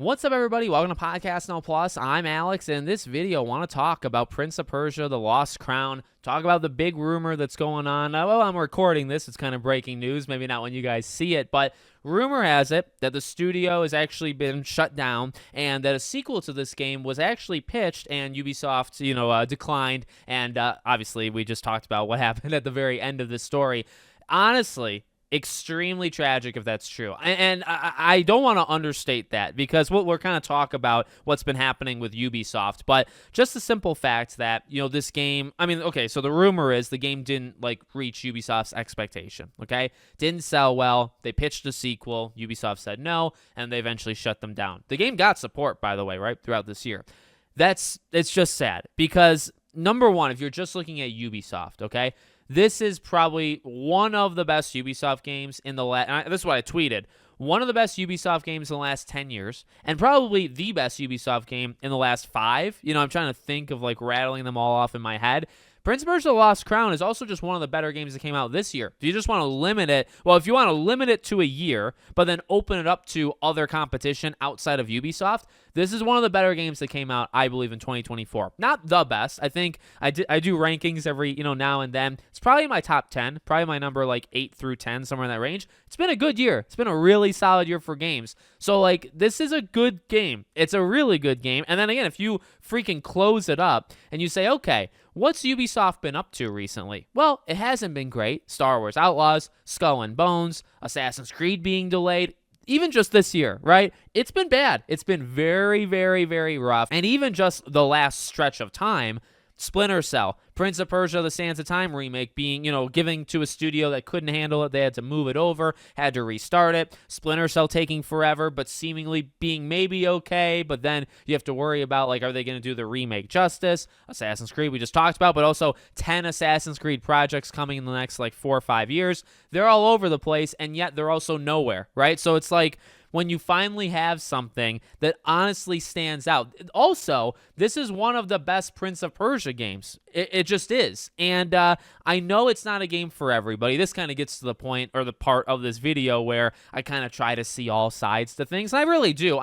What's up, everybody? Welcome to Podcast No Plus. I'm Alex, and in this video, I want to talk about Prince of Persia, The Lost Crown, talk about the big rumor that's going on. Well, I'm recording this. It's kind of breaking news, maybe not when you guys see it, but rumor has it that the studio has actually been shut down and that a sequel to this game was actually pitched and Ubisoft, declined. And obviously, we just talked about what happened at the very end of the story. Honestly, extremely tragic if that's true. And I don't want to understate that because we're kind of talk about what's been happening with Ubisoft, but just the simple fact that, this game, so the rumor is the game didn't reach Ubisoft's expectation, okay? Didn't sell well. They pitched a sequel. Ubisoft said no, and they eventually shut them down. The game got support, by the way, right, throughout this year. It's just sad because, number one, if you're just looking at Ubisoft, okay, this is probably one of the best Ubisoft games in the last... This is what I tweeted. One of the best Ubisoft games in the last 10 years, and probably the best Ubisoft game in the last 5. I'm trying to think of, rattling them all off in my head. Prince of Persia: The Lost Crown is also just one of the better games that came out this year. If you just want to limit it, if you want to limit it to a year, but then open it up to other competition outside of Ubisoft, this is one of the better games that came out, I believe, in 2024. Not the best. I think I do rankings every, now and then. It's probably in my top 10, probably my number 8 through 10, somewhere in that range. It's been a good year. It's been a really solid year for games. So, this is a good game. It's a really good game. And then again, if you freaking close it up and you say, okay, what's Ubisoft been up to recently? Well, it hasn't been great. Star Wars Outlaws, Skull and Bones, Assassin's Creed being delayed. Even just this year, right? It's been bad. It's been very, very, very rough. And even just the last stretch of time, Splinter Cell, Prince of Persia: The Sands of Time remake being, giving to a studio that couldn't handle it. They had to move it over, had to restart it. Splinter Cell taking forever, but seemingly being maybe okay. But then you have to worry about, are they going to do the remake justice? Assassin's Creed we just talked about, but also 10 Assassin's Creed projects coming in the next, 4 or 5 years. They're all over the place, and yet they're also nowhere, right? So it's when you finally have something that honestly stands out. Also, this is one of the best Prince of Persia games. It just is. And I know it's not a game for everybody. This kind of gets to the point or the part of this video where I kind of try to see all sides to things. And I really do.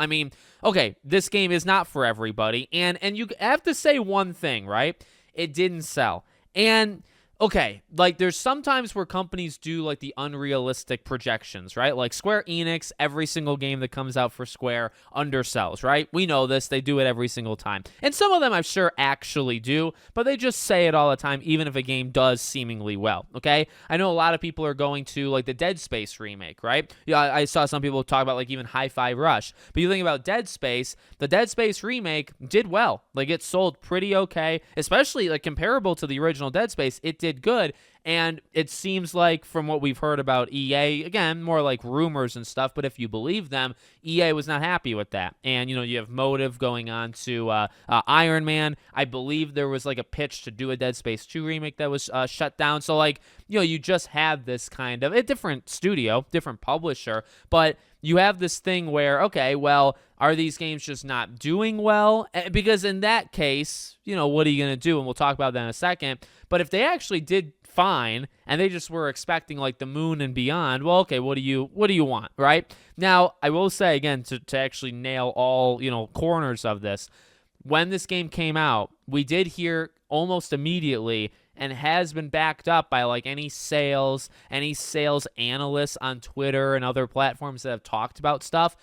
Okay, this game is not for everybody. And you have to say one thing, right? It didn't sell. And... okay, there's sometimes where companies do, the unrealistic projections, right? Square Enix, every single game that comes out for Square undersells, right? We know this. They do it every single time. And some of them, I'm sure, actually do, but they just say it all the time, even if a game does seemingly well, okay? I know a lot of people are going to, the Dead Space remake, right? Yeah, I saw some people talk about, even Hi-Fi Rush. But you think about Dead Space, the Dead Space remake did well. It sold pretty okay, especially, comparable to the original Dead Space. It did good, and it seems like from what we've heard about EA, again, more rumors and stuff, but if you believe them, EA was not happy with that. And, you have Motive going on to Iron Man. I believe there was, a pitch to do a Dead Space 2 remake that was shut down. So, you just have this kind of a different studio, different publisher, but you have this thing where, okay, well, are these games just not doing well? Because in that case, what are you going to do? And we'll talk about that in a second. But if they actually did fine and they just were expecting the moon and beyond, well, okay, what do you want, right? Now, I will say again, to actually nail all, corners of this, when this game came out, we did hear almost immediately, and has been backed up by any sales analysts on Twitter and other platforms that have talked about stuff.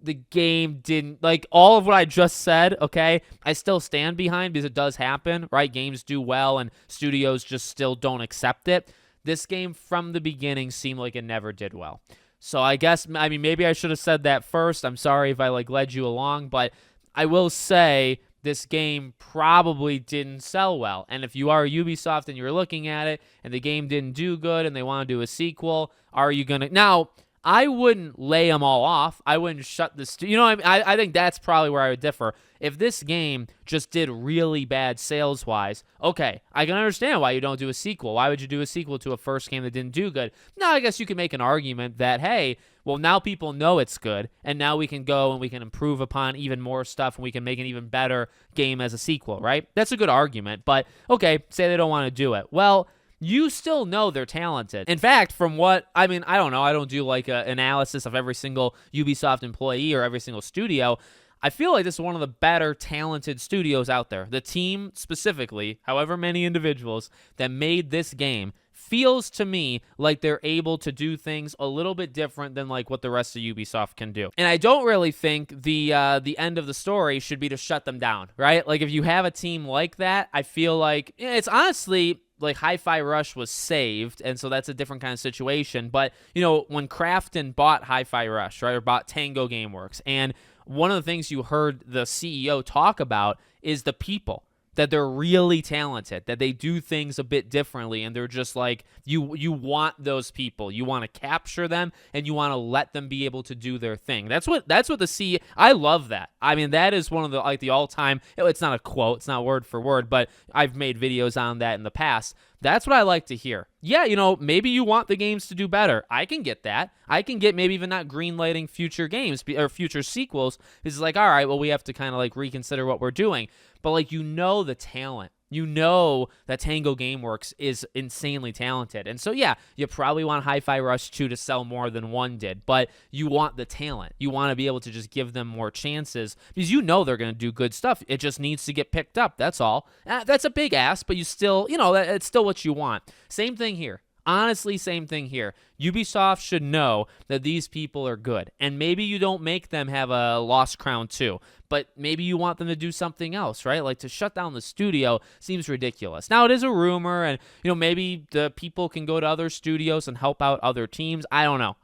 The game didn't, all of what I just said, okay, I still stand behind because it does happen, right? Games do well and studios just still don't accept it. This game from the beginning seemed like it never did well. So I guess, maybe I should have said that first. I'm sorry if I led you along, but I will say this game probably didn't sell well. And if you are Ubisoft and you're looking at it and the game didn't do good and they want to do a sequel, are you going to... Now, I wouldn't lay them all off. I wouldn't shut this... I think that's probably where I would differ. If this game just did really bad sales-wise, okay, I can understand why you don't do a sequel. Why would you do a sequel to a first game that didn't do good? Now, I guess you can make an argument that, hey, well, now people know it's good, and now we can go and we can improve upon even more stuff, and we can make an even better game as a sequel, right? That's a good argument, but, okay, say they don't want to do it. Well, you still know they're talented. In fact, from what, I don't know, I don't do an analysis of every single Ubisoft employee or every single studio. I feel like this is one of the better talented studios out there. The team specifically, however many individuals that made this game, feels to me like they're able to do things a little bit different than like what the rest of Ubisoft can do. And I don't really think the end of the story should be to shut them down, right? Like if you have a team like that, I feel like it's honestly like Hi-Fi Rush was saved, and so that's a different kind of situation. But, you know, when Krafton bought Hi-Fi Rush, right, or bought Tango Gameworks, and one of the things you heard the CEO talk about is the people, that they're really talented, that they do things a bit differently, and they're just like, you want those people. You want to capture them, and you want to let them be able to do their thing. That's what the CEO, I love that. I mean, that is one of the, like, the all-time, it's not a quote, it's not word for word, but I've made videos on that in the past. That's what I like to hear. Yeah, you know, maybe you want the games to do better. I can get that. I can get maybe even not greenlighting future games or future sequels. It's like, all right, well, we have to kind of like reconsider what we're doing. But like, you know, the talent. You know that Tango Gameworks is insanely talented. And so, yeah, you probably want Hi-Fi Rush 2 to sell more than 1 did, but you want the talent. You want to be able to just give them more chances because you know they're going to do good stuff. It just needs to get picked up. That's all. That's a big ask, but you still, you know, it's still what you want. Same thing here. Honestly, same thing here. Ubisoft should know that these people are good. And maybe you don't make them have a Lost Crown 2, but maybe you want them to do something else, right? Like to shut down the studio seems ridiculous. Now, it is a rumor, and, you know, maybe the people can go to other studios and help out other teams. I don't know.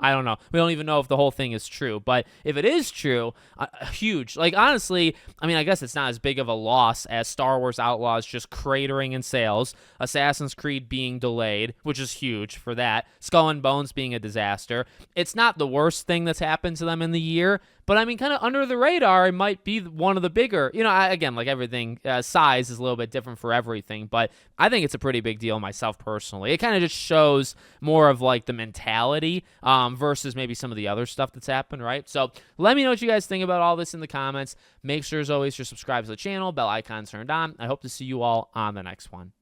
We don't even know if the whole thing is true. But if it is true, huge. Like, honestly, I mean, I guess it's not as big of a loss as Star Wars Outlaws just cratering in sales, Assassin's Creed being delayed, which is huge for that, Skull and Bones being a disaster. It's not the worst thing that's happened to them in the year, but I mean, kind of under the radar, it might be one of the bigger, you know, again, like everything, size is a little bit different for everything, but I think it's a pretty big deal myself personally. It kind of just shows more of like the mentality versus maybe some of the other stuff that's happened, right? So let me know what you guys think about all this in the comments. Make sure, as always, you're subscribed to the channel, bell icon turned on. I hope to see you all on the next one.